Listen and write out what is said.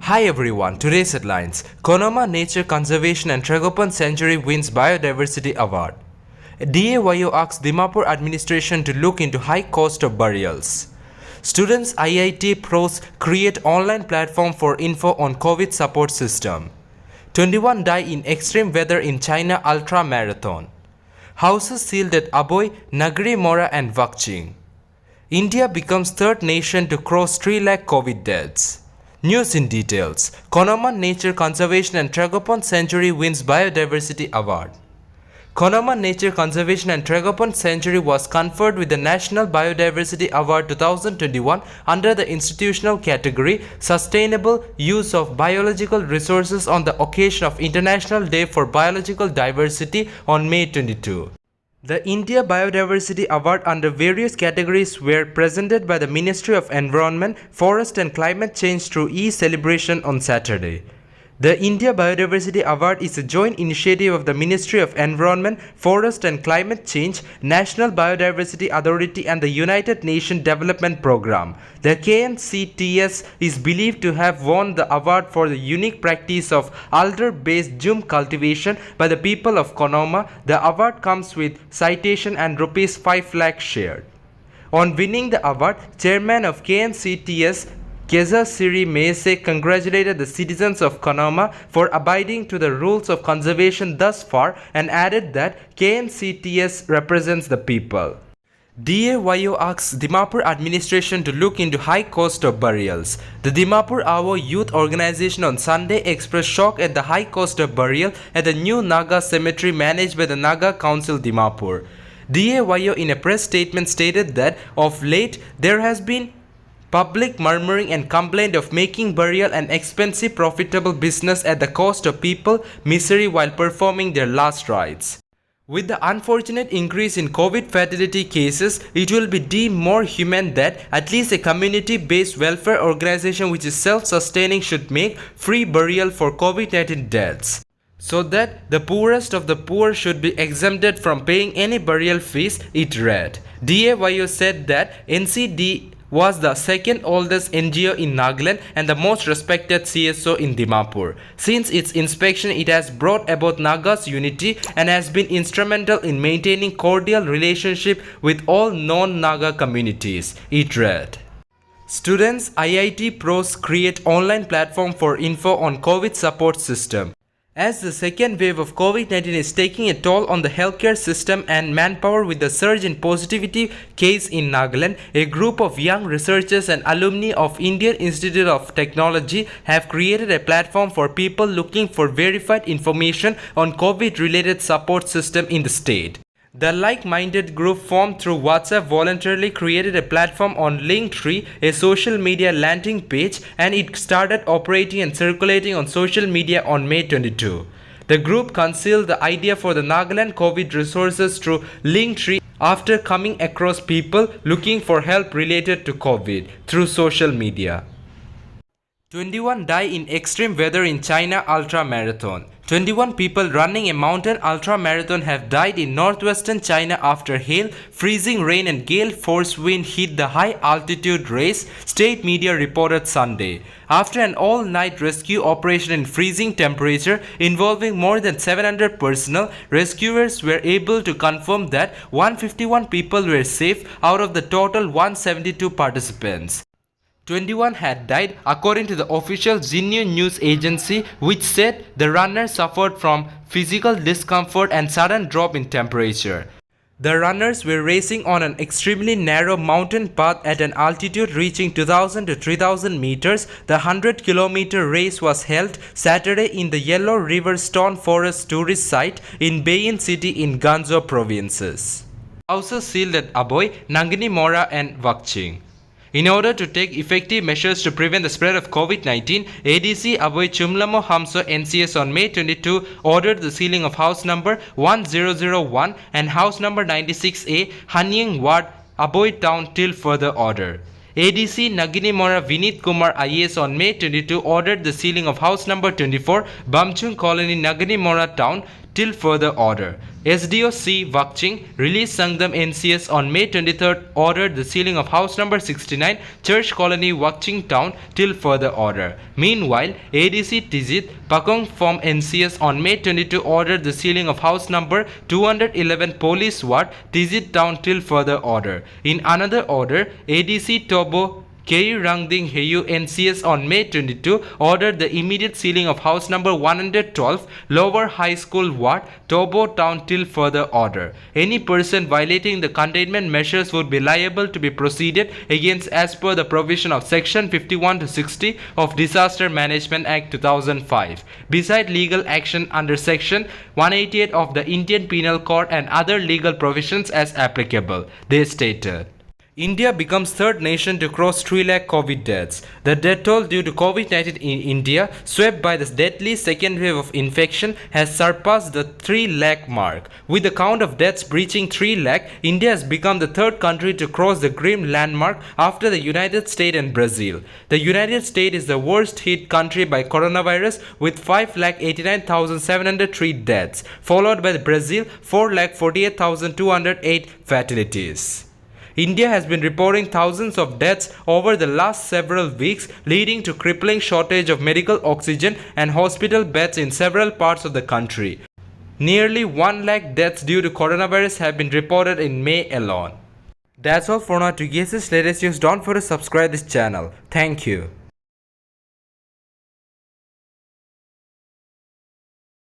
Hi everyone, today's headlines. Konoma Nature Conservation and Tragopan Sanctuary wins Biodiversity Award. DAYO asks Dimapur administration to look into high cost of burials. Students IIT pros create online platform for info on COVID support system. 21 die in extreme weather in China Ultra Marathon. Houses sealed at Aboy, Nagari Mora and Vakching. India becomes third nation to cross 3 lakh COVID deaths. News in details. Konoma Nature Conservation and Tragopan Sanctuary wins Biodiversity Award. Konoma Nature Conservation and Tragopan Sanctuary was conferred with the National Biodiversity Award 2021 under the institutional category Sustainable Use of Biological Resources on the occasion of International Day for Biological Diversity on May 22. The India Biodiversity Award under various categories were presented by the Ministry of Environment, Forest and Climate Change through e-celebration on Saturday. The India Biodiversity Award is a joint initiative of the Ministry of Environment, Forest and Climate Change, National Biodiversity Authority and the United Nations Development Programme. The KNCTS is believed to have won the award for the unique practice of alder-based jhum cultivation by the people of Konoma. The award comes with citation and Rs 5 lakh shared. On winning the award, Chairman of KNCTS Keza Siri Mese congratulated the citizens of Konoma for abiding to the rules of conservation thus far and added that KNCTS represents the people. DAYO asks Dimapur administration to look into high cost of burials. The Dimapur Awo Youth Organization on Sunday expressed shock at the high cost of burial at the new Naga cemetery managed by the Naga Council Dimapur. DAYO in a press statement stated that of late there has been public murmuring and complaint of making burial an expensive profitable business at the cost of people misery while performing their last rites. With the unfortunate increase in COVID fatality cases, it will be deemed more humane that at least a community-based welfare organization which is self-sustaining should make free burial for COVID-19 deaths, so that the poorest of the poor should be exempted from paying any burial fees, it read. DAYO said that NCD was the second oldest NGO in Nagaland and the most respected CSO in Dimapur. Since its inspection, it has brought about Naga's unity and has been instrumental in maintaining cordial relationship with all non-Naga communities, it read. Students IIT pros create online platform for info on COVID support system. As the second wave of COVID-19 is taking a toll on the healthcare system and manpower with the surge in positivity case in Nagaland, a group of young researchers and alumni of Indian Institute of Technology have created a platform for people looking for verified information on COVID-related support system in the state. The like-minded group formed through WhatsApp voluntarily created a platform on Linktree, a social media landing page, and it started operating and circulating on social media on May 22. The group concealed the idea for the Nagaland COVID resources through Linktree after coming across people looking for help related to COVID through social media. 21 die in extreme weather in China Ultra Marathon. 21 people running a mountain ultra marathon have died in northwestern China after hail, freezing rain and gale force wind hit the high altitude race, state media reported Sunday. After an all-night rescue operation in freezing temperature involving more than 700 personnel, rescuers were able to confirm that 151 people were safe out of the total 172 participants. 21 had died according to the official Xinyu news agency, which said the runners suffered from physical discomfort and sudden drop in temperature. The runners were racing on an extremely narrow mountain path at an altitude reaching 2000 to 3000 meters. The 100-kilometer race was held Saturday in the Yellow River Stone Forest tourist site in Bayan City in Ganzhou provinces. Houses sealed at Aboy, Nagari Mora and Vakching. In order to take effective measures to prevent the spread of COVID-19, ADC Aboy Chumlamo Hamso NCS on May 22 ordered the sealing of house number 1001 and house number 96A, Hanyang Ward, Aboy Town till further order. ADC Nagari Mora Vinit Kumar IAS on May 22 ordered the sealing of house number 24, Bamchung Colony, Nagari Mora Town till further order. SDO C. Wakching released Sangdam NCS on May 23rd ordered the sealing of house number 69 Church Colony Wakching Town till further order. Meanwhile, ADC Tizit Pakong Form NCS on May 22 ordered the sealing of house number 211 Police Ward Tizit Town till further order. In another order, ADC Tobo Kei Rangding Heyu NCS on May 22 ordered the immediate sealing of house number 112 Lower High School Ward, Tobo Town till further order. Any person violating the containment measures would be liable to be proceeded against as per the provision of Section 51 to 60 of Disaster Management Act 2005. Beside legal action under Section 188 of the Indian Penal Code and other legal provisions as applicable, they stated. India becomes third nation to cross 3 lakh COVID deaths. The death toll due to COVID-19 in India, swept by the deadly second wave of infection, has surpassed the 3 lakh mark. With the count of deaths breaching 3 lakh, India has become the third country to cross the grim landmark after the United States and Brazil. The United States is the worst hit country by coronavirus with 5,89,703 deaths, followed by Brazil 4,48,208 fatalities. India has been reporting thousands of deaths over the last several weeks, leading to crippling shortage of medical oxygen and hospital beds in several parts of the country. Nearly 1 lakh deaths due to coronavirus have been reported in May alone. That's all for now. To get this latest news, don't forget to subscribe this channel. Thank you.